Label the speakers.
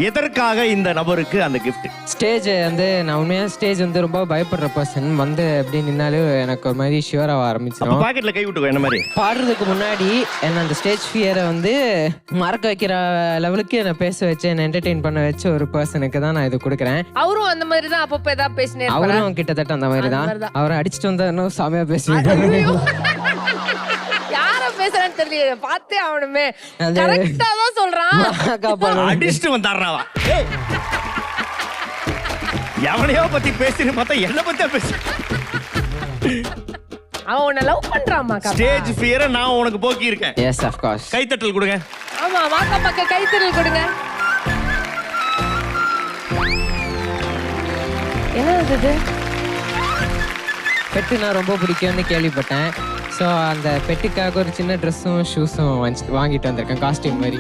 Speaker 1: எதற்காக இந்த நபருக்கு அந்த கிஃப்ட்?
Speaker 2: ஸ்டேஜ் வந்து நான் உண்மையாக ஸ்டேஜ் வந்து ரொம்ப பயப்படுற பர்சன். வந்து அப்படி நின்னாலும் எனக்கு ஒரு மாதிரி ஷிவராக ஆரம்பிச்சிடும்.
Speaker 1: பாக்கெட்ல கை விட்டுக்கோ என்ன மாதிரி.
Speaker 2: பாடுறதுக்கு முன்னாடி என்ன அந்த ஸ்டேஜ் ஃபியரை வந்து மறக்க வைக்கிற லெவலுக்கு என்னை பேச வச்சு என்னை என்டர்டெயின் பண்ண வச்ச ஒரு பர்சனுக்கு தான் நான் இது கொடுக்குறேன்.
Speaker 3: அவரும் அந்த மாதிரி தான் அப்பப்போ ஏதாவது பேசினே இருப்பாரு.
Speaker 2: அவரும் கிட்டத்தட்ட அந்த மாதிரி தான். அவரை அடிச்சுட்டு வந்தா இன்னும் செமையா பேசுவீங்க.
Speaker 3: பேசுறான்னு தெரியல, பார்த்தே அவனுமே கரெக்டா தான் சொல்றான்.
Speaker 1: அடிச்சுட்டு வந்தாருனாவா? எவனையோ பத்தி பேசினு பார்த்தா என்ன பத்தி பேச.
Speaker 3: அவன் உன்னை லவ் பண்றாமா.
Speaker 1: ஸ்டேஜ் ஃபியரை நான் உனக்கு போக்கி இருக்கேன்.
Speaker 2: Yes of course.
Speaker 1: கைத்தட்டல் கொடுங்க.
Speaker 3: ஆமா, வாக்க பக்க கைத்தட்டல் கொடுங்க. என்ன இது?
Speaker 2: பெட்டு நான் ரொம்ப பிடிக்கும்னு கேள்விப்பட்டேன். ஸோ அந்த பெட்டுக்காக ஒரு சின்ன ட்ரெஸ்ஸும் ஷூஸும் வாங்கிட்டு வந்திருக்கேன், காஸ்டியூம் மாதிரி.